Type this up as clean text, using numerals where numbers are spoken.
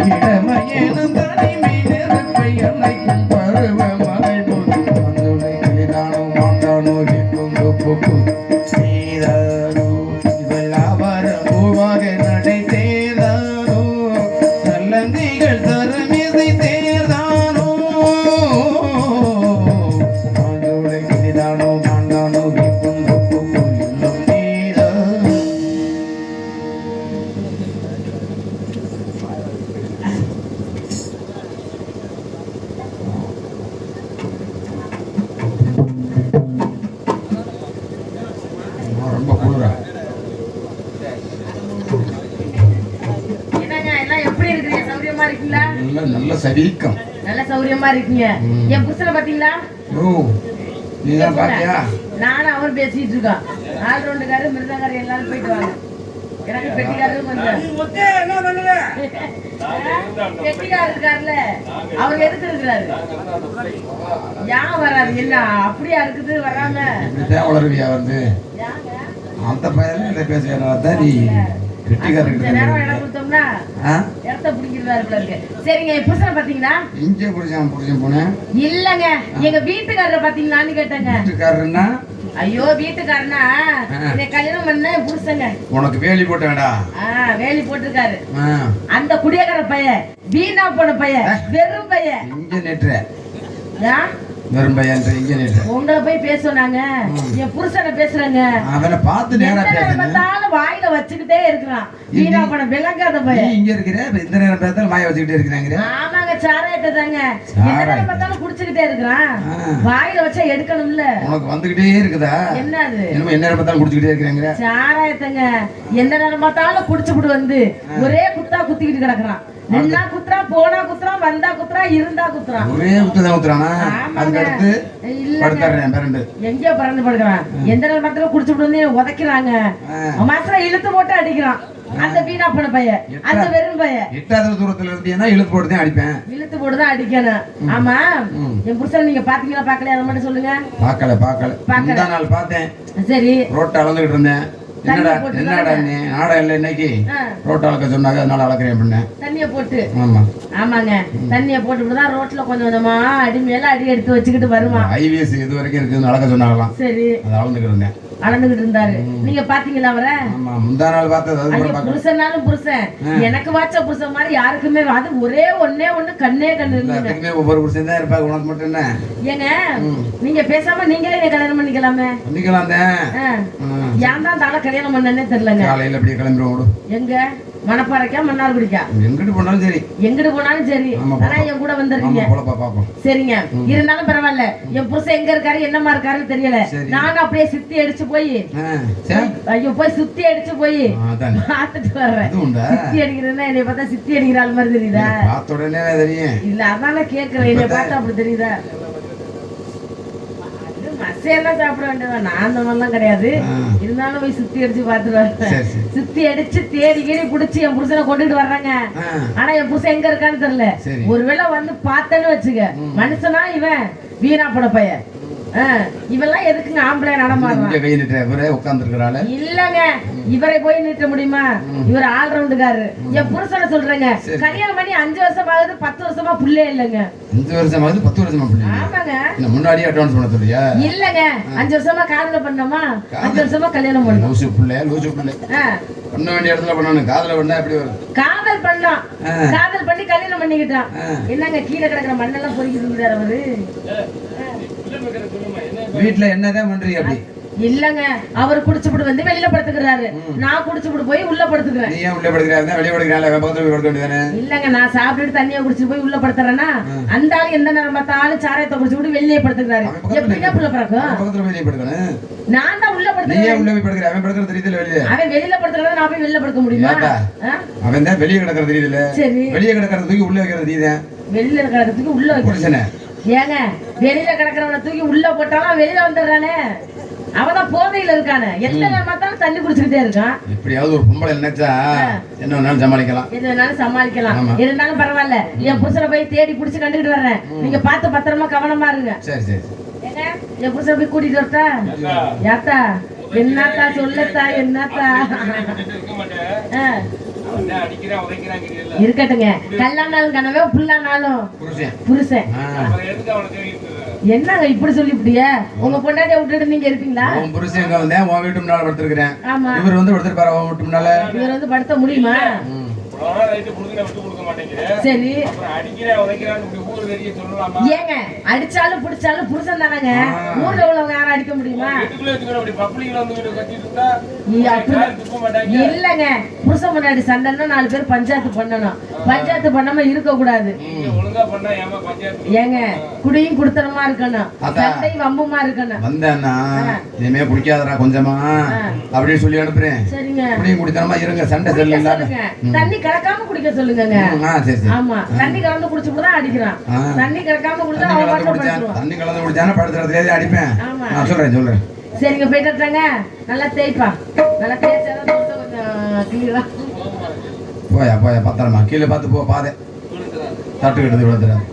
இடமையேனும் தனிமை நெருப்பை அணைக்கும் பருவ மலை போது மந்துளை கிளிதானோ மாண்டானோ கேட்கும் தொப்பு செய்தானோ இவள் பூவாக நடை தேர்தானோ நல்லந்திகள் தரமிசை தேர்தானோ மந்துளை கிளிதானோ மாண்டானோ கேட்கும் தொப்பு இன்னும் நீதான் ரொம்ப குளிரா என்னங்க எல்லாம் எப்படி இருக்கீங்க? சௌரியமா இருக்கீங்களா? நல்ல சரீக்கம். நல்ல சௌரியமா இருக்கீங்க. என் புருஷனை பாத்தீங்களா? ஓ நீதான் பாத்தியா? நானும் அவரும் பேசிட்டு இருக்கோம். ஆல் ரவுண்டுக்காரு மிருதங்காரு எல்லாரும் போயிட்டு வாங்க. எனக்கு பெட்டிக்காரரு கொஞ்சம் பெட்டிக்காரர் இருக்காருல்ல அவர் எதுக்கு இருக்கிறாரு? ஏன் வராது? என்ன அப்படியா இருக்குது வராம? இப்படிதான் உளருவியா வந்து அந்த பையன் இதை பேசுகிறதான் நீ கொஞ்ச நேரம் இடம் கொடுத்தோம்னா இடத்த பிடிக்கிறதா இருக்கு. சரிங்க என் புருஷனை பாத்தீங்களா? இங்கே புடிச்சேன் போனேன் இல்லங்க எங்க வீட்டுக்காரரை பாத்தீங்களான்னு கேட்டேங்க. வீட்டுக்காரருன்னா? ஐயோ வீட்டுக்காரனா என்னை கல்யாணம் பண்ண புருஷங்க. உனக்கு வேலி போட்டேடா? வேலி போட்டிருக்காரு. அந்த குடியக்கார பையன் வீணா போன பையன் வெறும் பையன். இங்க நேற்று வெறும் பையன் இங்க நேற்று உங்களை போய் பேசுனாங்க. என் புருஷனை பேசுறாங்க. அவனை பார்த்து நேரா பேசுறாங்க. வாயில வச்சுக்கிட்டே இருக்கிறான். வீணா போன விளங்காத பையன். இங்க இருக்கிற இந்த நேரம் பார்த்தாலும் வாயை வச்சுக்கிட்டே இருக்கிறாங்க. ஆமாங்க சாராயிட்ட தாங்க எந்த நேரம் பார்த்தாலும் குடிச்சுக்கிட்டே இருக்கிறான். வாயில வச்சா எடுக்கணும்ல. உனக்கு வந்துகிட்டே இருக்குதா? என்ன அது என்ன நேரம் பார்த்தாலும் குடிச்சுக்கிட்டே இருக்கிறாங்க? சாராயத்தங்க எந்த நேரம் பார்த்தாலும் குடிச்சுட்டு வந்து ஒரே குத்தா குத்திக்கிட்டு கிடக்குறான். நின்னா குத்துறா, போனா குத்துறா, வந்தா குத்துறா, இருந்தா குத்துறான். ஒரே குத்துதான் குத்துறானா? அதுக்கு அடுத்து படுத்துறேன் பரண்டு. எங்கேயோ பறந்து படுக்கிறான். எந்த நேரம் பார்த்தாலும் குடிச்சுட்டு வந்து உதைக்கிறாங்க. மாத்திரம் இழுத்து போட்டு அடிக்கிறான். அந்த வீணா போன பையன், அந்த வெறும் பையன். எட்டாவது தூரத்துல இருந்தீங்கன்னா இழுத்து போட்டுதான் அடிப்பேன். இழுத்து போட்டுதான் அடிக்கணும். ஆமா என் புருஷன் நீங்க பாத்தீங்களா பாக்கலையா? அதை மட்டும் சொல்லுங்க. பாக்கல நாள் பார்த்தேன். சரி ரோட்ட அளந்துகிட்டு இருந்தேன். என்னடா நீ ஆடா இல்ல இன்னைக்கு ரோட்ட அளக்க சொன்னாங்க, அதனால அளக்குறேன் அப்படின்னா தண்ணிய போட்டு. ஆமாங்க தண்ணிய போட்டுதான் ரோட்ல கொஞ்சம் கொஞ்சமா அடி மேல அடி எடுத்து வச்சுக்கிட்டு வருவான். ஐவிஎஸ் இது வரைக்கும் இருக்குன்னு அளக்க சொன்னாங்களாம். சரி அதை அளந்துகிட்டு இருந்தேன். அளந்துகிட்டு இருந்தாரு. நீங்க பாத்தீங்களா அவரை? முந்தா நாள் பார்த்தது. புருஷனாலும் புருஷன் எனக்கு வாச்ச புருஷன் மாதிரி யாருக்குமே அது ஒரே ஒண்ணு கண்ணே கண்ணு இருக்கு. ஒவ்வொரு புருஷன் தான் இருப்பாங்க. உனக்கு மட்டும் என்ன? ஏங்க நீங்க பேசாம நீங்களே கல்யாணம் பண்ணிக்கலாமே? பண்ணிக்கலாம். ஏன் தான் தலை கல்யாணம் பண்ணனே தெரியலங்க. காலையில அப்படியே கிளம்பிடுவோம். எங்க மணப்பாறைக்கா மன்னார்குடிக்கா? எங்கிட்டு போனாலும் சரி. எங்கிட்டு போனாலும் சரி. ஆனா என் கூட வந்துருக்கீங்க. சரிங்க இருந்தாலும் பரவாயில்ல. என் புருஷன் எங்க இருக்காரு என்னமா இருக்காருன்னு தெரியல. நானும் அப்படியே சுத்தி அடிச்சு போய் ஐயோ போய் சுத்தி அடிச்சு போய் பாத்துட்டு வர்றேன். சுத்தி அடிக்கிறதுன்னா என்னை பார்த்தா சுத்தி அடிக்கிற ஆள் மாதிரி தெரியுதா? இல்ல அதான கேக்குறேன். என்னை பார்த்தா அப்படி தெரியுதா? மசையெல்லாம் சாப்பிட வேண்டியதான். நான் அந்த மாதிரிலாம் கிடையாது. இருந்தாலும் போய் சுத்தி அடிச்சு பாத்துருவேன். சுத்தி அடிச்சு தேடி கீடி புடிச்சு என் புருஷனை கொண்டுட்டு வர்றாங்க. ஆனா என் புருஷன் எங்க இருக்கான்னு தெரியல. ஒருவேளை வந்து பார்த்தேன்னு வச்சுக்க, மனுஷனா இவன் வீணா போன பையன். இவெல்லாம் எதுக்குங்க ஆம்பளை நடமாடுறான்? இல்லங்க இவரை போய் நீட்ட முடியுமா? இவர் ஆல் ரவுண்டுக்காரு. என் புருஷனை சொல்றேங்க. கல்யாணம் பண்ணி 5 வருஷம் ஆகுது, 10 வருஷமா புள்ளே இல்லங்க. 5 வருஷம் ஆகுது, 10 வருஷமா புள்ளே? ஆமாங்க. முன்னாடியே அட்வான்ஸ் பண்ண சொல்றியா? இல்லங்க 5 வருஷமா காதல பண்ணோமா, 5 வருஷமா கல்யாணம் பண்ணோம். லூசு புள்ளே பண்ண வேண்டிய இடத்துல பண்ணணும். காதல பண்ணா எப்படி வரும்? காதல் பண்ணோம். காதல் பண்ணி கல்யாணம் பண்ணிக்கிட்டான். என்னங்க கீழே கிடக்குற மண்ணெல்லாம் பொறுக்கிட்டு அவரு. வீட்டுல என்னதான் பண்றீங்க அப்படி? இல்லங்க அவர் குடிச்சுட்டு வந்து வெளியில படுத்துக்கிறாரு. நான் குடிச்சுட்டு போய் உள்ள படுத்துக்கிறேன். நீ ஏன் உள்ள படுத்துக்கறா? வெளிய படுக்கறல பக்கத்துல போய் படுக்க வேண்டியதானே? இல்லங்க நான் சாப்பிட்டுட்டு தண்ணியை குடிச்சு போய் உள்ள படுத்துறேனா, அந்த ஆளு எந்த நேரம் பார்த்தாலும் சாராயத்தை குடிச்சுட்டு வெளியே படுத்துக்கிறாரு. எப்படிங்க புள்ள பறக்கும்? பக்கத்துல வெளிய படுக்கணும். நான் தான் உள்ள படுத்துறேன். நீ ஏன் உள்ள போய் படுக்கற? அவன் படுக்கறது தெரியல வெளிய. அவன் வெளியில படுத்துறத நான் போய் வெளியில படுக்க முடியுமா? அவன் தான் வெளிய கிடக்கறது தெரியல. சரி வெளிய கிடக்கறது தூக்கி உள்ள வைக்கிறது நீதான். வெளியில கிடக்கறது தூக்கி உள்ள வைக்கிறேனே. ஏங்க வெளியில கிடக்குறவனை தூக்கி உள்ள போட்டாலும் வெளியில வந்துடுறானே. அவதான் போதையில இருக்கானே. எந்த நேரம் பார்த்தாலும் தண்ணி குடிச்சுக்கிட்டே இருக்கான். எப்படியாவது ஒரு பொம்பளை நினைச்சா என்ன வேணாலும் சமாளிக்கலாம். எது வேணாலும் சமாளிக்கலாம். இருந்தாலும் பரவாயில்ல. என் புருஷனை போய் தேடி புடிச்சு கண்டுகிட்டு வர்றேன். நீங்க பார்த்து பத்திரமா கவனமா இருங்க. சரி சரி. ஏங்க என் புருஷனை போய் கூட்டிட்டு வரட்டா? யாத்தா என்னத்தா சொல்லத்தா என்னத்தா? இருக்கட்டுங்க. கல்லானாலும் கனவே புல்லானாலும் புருஷன். என்னங்க இப்படி சொல்லிவிட்டிய? உங்க பொண்டாட்டிய விட்டுட்டு நீங்க இருப்பீங்களா? உன் புருஷன் எங்க வந்தேன்? உன் வீட்டு முன்னால படுத்திருக்கிறேன். ஆமா. இவர் வந்து படுத்திருப்பாரு உன் வீட்டு முன்னால. இவர் வந்து படுத்த முடியுமா? சரி. ஏங்க அடிச்சாலும் புடிச்சாலும் புருஷன் தானங்க. ஊர்ல உள்ளவங்க யாரும் அடிக்க முடியுமா? இல்லங்க, புருஷன் முன்னாடி சண்டைன்னா 4 பேர் பஞ்சாயத்து பண்ணணும். பஞ்சாயத்து பண்ணாம இருக்க கூடாது. ஏங்க குடியும் குடுத்தனமா இருக்கணும், சண்டையும் வம்புமா இருக்கணும். வந்தேன்னா இனிமே குடிக்காதடா கொஞ்சமா அப்படின்னு சொல்லி அனுப்புறேன். சரிங்க. குடியும் குடித்தனமா இருங்க, சண்டை செல்லுங்க. தண்ணி கலக்காம குடிக்க சொல்லுங்க. ஆமா, தண்ணி கலந்து குடிச்சுதான் அடிக்கிறான். தண்ணி கலக்காம குடிச்சா அவன் பாட்டுல படுத்துறான். தண்ணி கலந்து குடிச்சானா படுத்துறதுல அடிப்பேன். நான் சொல்றேன். சரிங்க, போயிட்டாங்க. நல்லா தேய்ப்பா. நல்லா தேய்ச்சாதான் கொஞ்சம் கிளியரா. போயா பத்திரமா கீழே பார்த்து போ. பாதை தட்டு கிட்டது விழுந்துடாது.